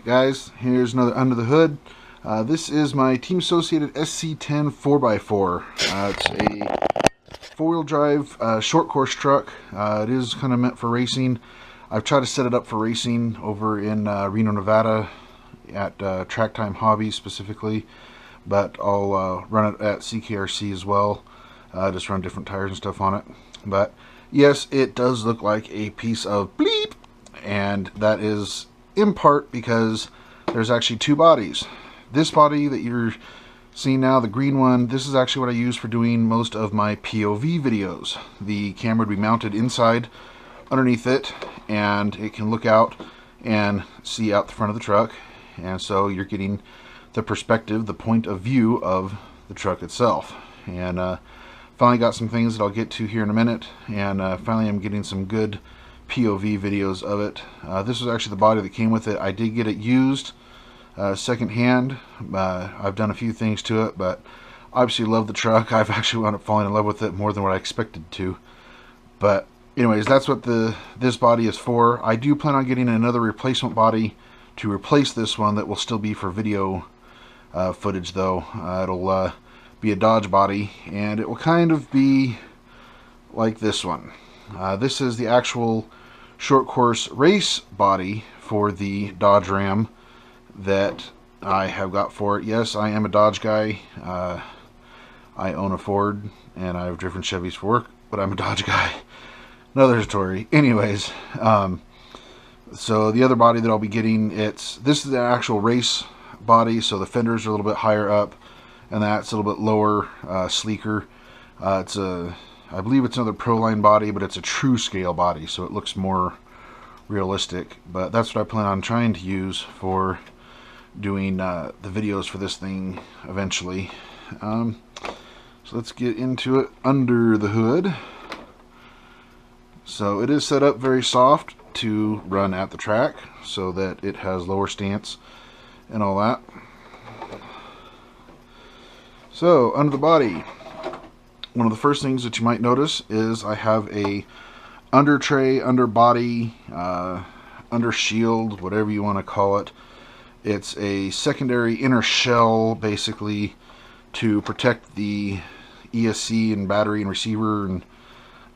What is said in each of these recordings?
Alright guys, here's another under the hood. This is my Team Associated SC10 4x4. It's a four-wheel drive short course truck. It is kind of meant for racing. I've tried to set it up for racing over in Reno, Nevada at Track Time Hobby specifically, but I'll run it at CKRC as well. Just run different tires and stuff on it. But yes, it does look like a piece of bleep, and that is in part because there's actually two bodies. This body that you're seeing now, the green one, this is actually what I use for doing most of my POV videos. The camera would be mounted inside underneath it, and it can look out and see out the front of the truck, and so you're getting the perspective, the point of view of the truck itself. And finally got some things that I'll get to here in a minute, and finally I'm getting some good POV videos of it. This was actually the body that came with it. I did get it used second hand. I've done a few things to it, but obviously love the truck. I've actually wound up falling in love with it more than what I expected to. But anyways, that's what this body is for. I do plan on getting another replacement body to replace this one that will still be for video footage though. It'll be a Dodge body, and it will kind of be like this one. This is the actual short course race body for the Dodge Ram that I have got for it. Yes, I am a Dodge guy. I own a Ford and I've driven Chevys for work, but I'm a Dodge guy. Another story. Anyways, so the other body that I'll be getting, this is the actual race body, so the fenders are a little bit higher up and that's a little bit lower, sleeker. I believe it's another Proline body, but it's a true scale body, so it looks more realistic. But that's what I plan on trying to use for doing the videos for this thing eventually. So let's get into it under the hood. So it is set up very soft to run at the track, so that it has lower stance and all that. So under the body, one of the first things that you might notice is I have a under tray, under body, under shield, whatever you want to call it. It's a secondary inner shell basically to protect the ESC and battery and receiver and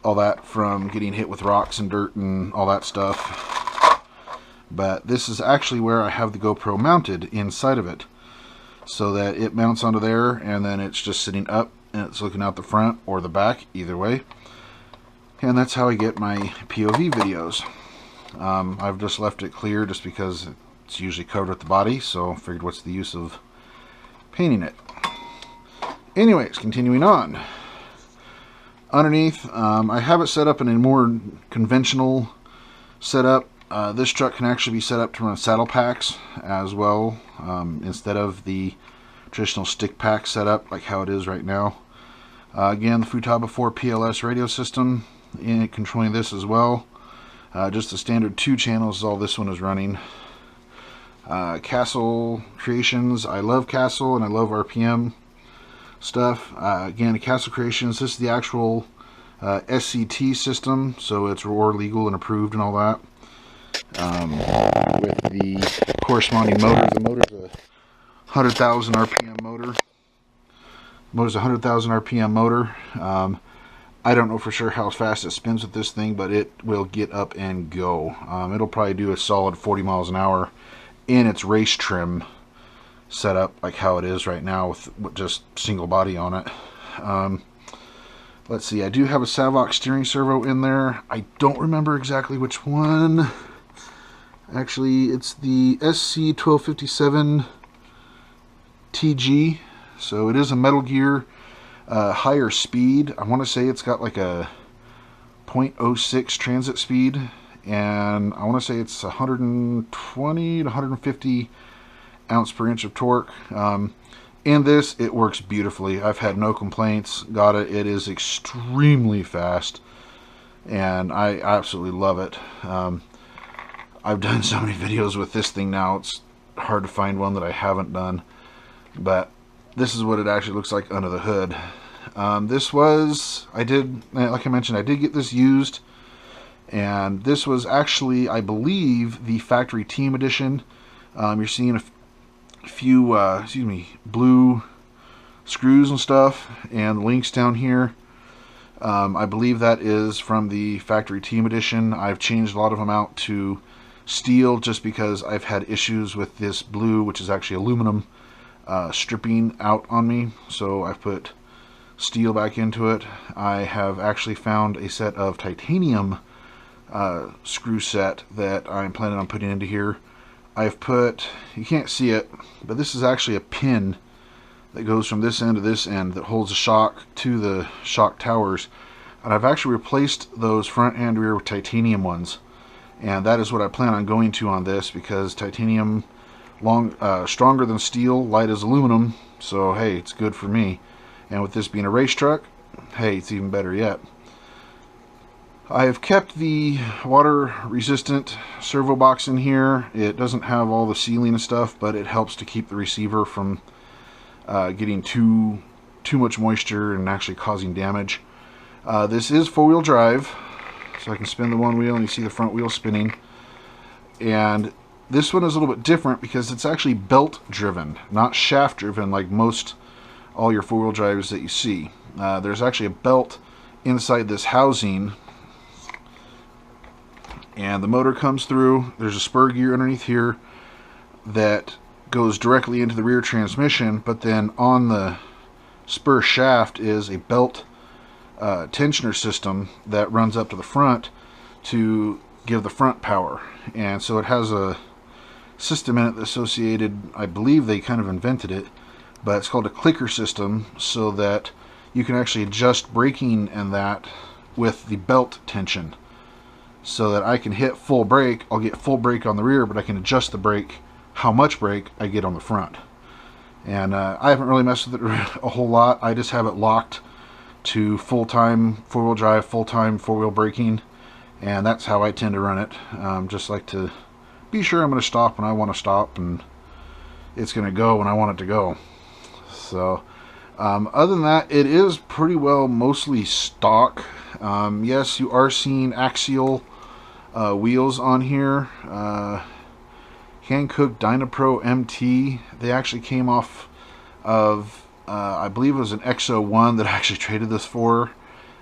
all that from getting hit with rocks and dirt and all that stuff. But this is actually where I have the GoPro mounted inside of it, so that it mounts onto there and then it's just sitting up and it's looking out the front or the back, either way. And that's how I get my POV videos. I've just left it clear just because it's usually covered at the body, so I figured what's the use of painting it. Anyways, continuing on. Underneath, I have it set up in a more conventional setup. This truck can actually be set up to run saddle packs as well, instead of the traditional stick pack setup like how it is right now. Again, the Futaba 4 PLS radio system in controlling this as well. Just the standard 2 channels is all this one is running. Castle Creations, I love Castle and I love RPM stuff. Again, Castle Creations, this is the actual SCT system, so it's roar legal and approved and all that. With the corresponding motor. The motor's a 100,000 RPM motor. The motor's a 100,000 RPM motor. I don't know for sure how fast it spins with this thing, but it will get up and go. It'll probably do a solid 40 miles an hour in its race trim setup, like how it is right now with just single body on it. Let's see, I do have a Savox steering servo in there. I don't remember exactly which one. Actually, it's the SC1257 TG, so it is a Metal Gear higher speed. I want to say it's got like a 0.06 transit speed, and I want to say it's 120 to 150 ounce per inch of torque. In this, it works beautifully. I've had no complaints. Got it. It is extremely fast, and I absolutely love it. I've done so many videos with this thing now, it's hard to find one that I haven't done. But this is what it actually looks like under the hood. This was, like I mentioned, I did get this used. And this was actually, I believe, the factory team edition. You're seeing a few blue screws and stuff, and the links down here. I believe that is from the Factory Team Edition. I've changed a lot of them out to steel just because I've had issues with this blue, which is actually aluminum, stripping out on me. So I've put steel back into it. I have actually found a set of titanium screw set that I'm planning on putting into here. I've put, you can't see it, but this is actually a pin that goes from this end to this end that holds the shock to the shock towers, and I've actually replaced those front and rear with titanium ones, and that is what I plan on going to on this, because titanium stronger than steel, light as aluminum, so hey, it's good for me. And with this being a race truck, hey, it's even better yet. I have kept the water resistant servo box in here. It doesn't have all the sealing and stuff, but it helps to keep the receiver from getting too much moisture and actually causing damage. This is four-wheel drive, so I can spin the one wheel and you see the front wheel spinning. And this one is a little bit different because it's actually belt driven, not shaft driven like all your four-wheel drives that you see. There's actually a belt inside this housing, and the motor comes through. There's a spur gear underneath here that goes directly into the rear transmission, but then on the spur shaft is a belt tensioner system that runs up to the front to give the front power. And so it has a system in it associated, I believe they kind of invented it, but it's called a clicker system, so that you can actually adjust braking and that with the belt tension, so that I can hit full brake. I'll get full brake on the rear, but I can adjust the brake, how much brake I get on the front. And I haven't really messed with it a whole lot. I just have it locked to full-time four-wheel drive, full-time four-wheel braking, and that's how I tend to run it. Just like to be sure I'm going to stop when I want to stop, and it's going to go when I want it to go. So other than that, it is pretty well mostly stock. Yes, you are seeing axial wheels on here. Hankook Dynapro MT. They actually came off of, I believe it was an XO1 that I actually traded this for,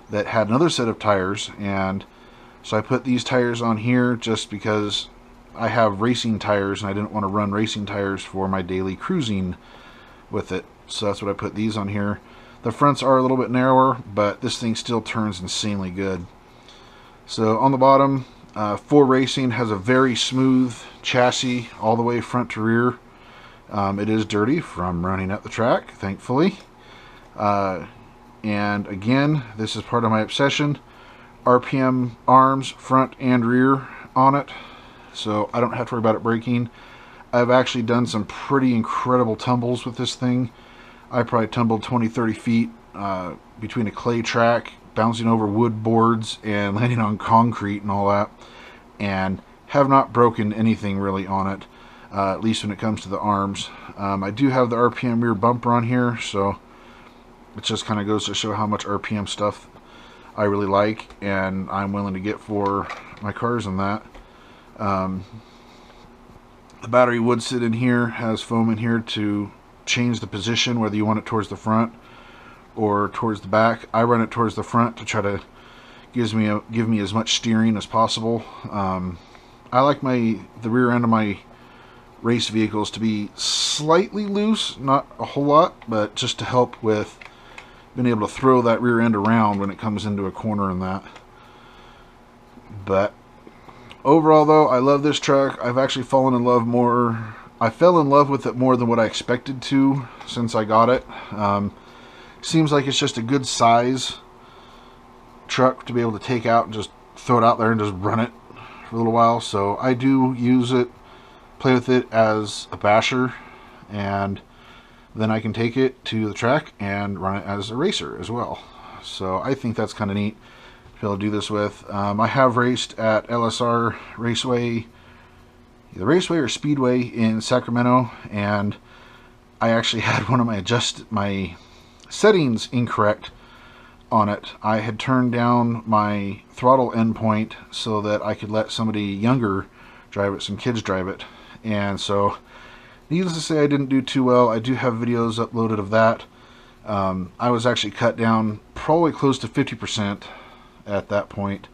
that had another set of tires, and so I put these tires on here just because I have racing tires and I didn't want to run racing tires for my daily cruising with it. So that's what I put these on here. The fronts are a little bit narrower, but this thing still turns insanely good. So on the bottom, for racing, has a very smooth chassis all the way front to rear. It is dirty from running at the track, thankfully. And again, this is part of my obsession. RPM arms, front and rear on it, so I don't have to worry about it braking. I've actually done some pretty incredible tumbles with this thing. I probably tumbled 20-30 feet between a clay track, bouncing over wood boards and landing on concrete and all that, and have not broken anything really on it, at least when it comes to the arms. I do have the RPM rear bumper on here, so it just kind of goes to show how much RPM stuff I really like and I'm willing to get for my cars and that. The battery would sit in here, has foam in here to change the position, whether you want it towards the front or towards the back. I run it towards the front to try to give me as much steering as possible. I like the rear end of my race vehicles to be slightly loose, not a whole lot, but just to help with being able to throw that rear end around when it comes into a corner and that. But overall though, I love this truck. I've actually fallen in love more. I fell in love with it more than what I expected to since I got it. Seems like it's just a good size truck to be able to take out and just throw it out there and just run it for a little while. So I do use it, play with it as a basher, and then I can take it to the track and run it as a racer as well. So I think that's kind of neat to be able to do this with. I have raced at LSR Raceway, either Raceway or Speedway in Sacramento, and I actually had one of my settings incorrect on it. I had turned down my throttle endpoint so that I could let somebody younger drive it, some kids drive it, and so needless to say, I didn't do too well. I do have videos uploaded of that. I was actually cut down probably close to 50% at that point.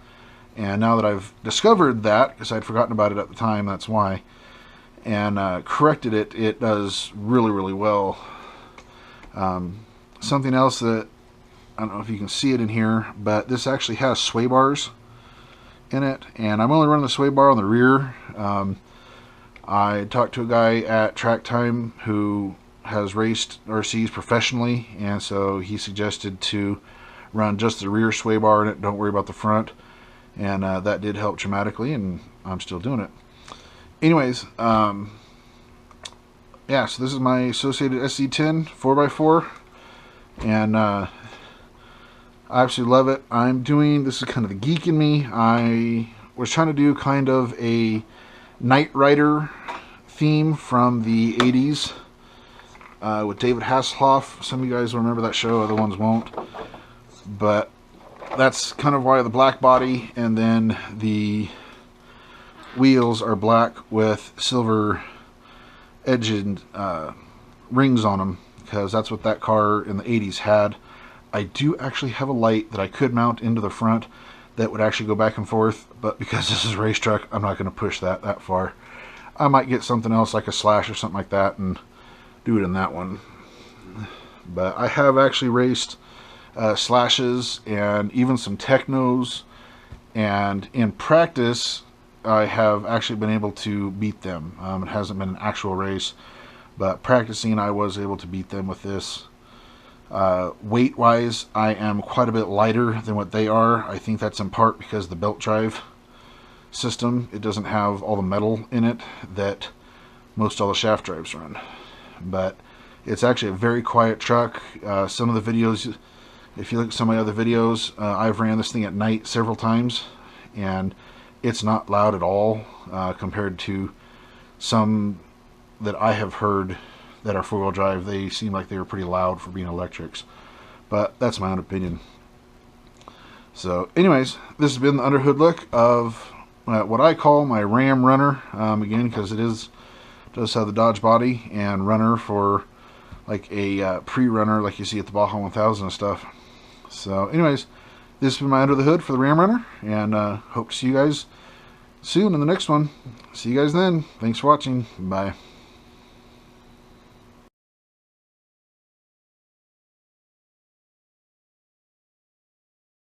And now that I've discovered that, because I'd forgotten about it at the time, that's why, and corrected it, it does really, really well. Something else that, I don't know if you can see it in here, but this actually has sway bars in it, and I'm only running the sway bar on the rear. I talked to a guy at Track Time who has raced RCs professionally, and so he suggested to run just the rear sway bar in it, don't worry about the front, and that did help dramatically, and I'm still doing it. Anyways, yeah, so this is my Associated SC10 4x4, and I absolutely love it. This is kind of the geek in me. I was trying to do kind of a Knight Rider theme from the 80s with David Hasselhoff. Some of you guys will remember that show, other ones won't. But that's kind of why the black body, and then the wheels are black with silver edged rings on them, because that's what that car in the 80s had. I do actually have a light that I could mount into the front that would actually go back and forth, but because this is a race truck, I'm not going to push that far. I might get something else like a slash or something like that and do it in that one. But I have actually raced slashes and even some technos, and in practice I have actually been able to beat them. It hasn't been an actual race, but practicing I was able to beat them with this. Weight wise, I am quite a bit lighter than what they are. I think that's in part because the belt drive system, it doesn't have all the metal in it that most all the shaft drives run. But it's actually a very quiet truck. Some of the videos, if you look at some of my other videos, I've ran this thing at night several times, and it's not loud at all compared to some that I have heard that are four-wheel drive. They seem like they were pretty loud for being electrics, but that's my own opinion. So anyways, this has been the underhood look of what I call my Ram runner, again, because it does have the Dodge body and runner for like a pre-runner like you see at the Baja 1000 and stuff. So anyways, this has been my under the hood for the Ram runner, and hope to see you guys soon in the next one. See you guys then. Thanks for watching. Bye.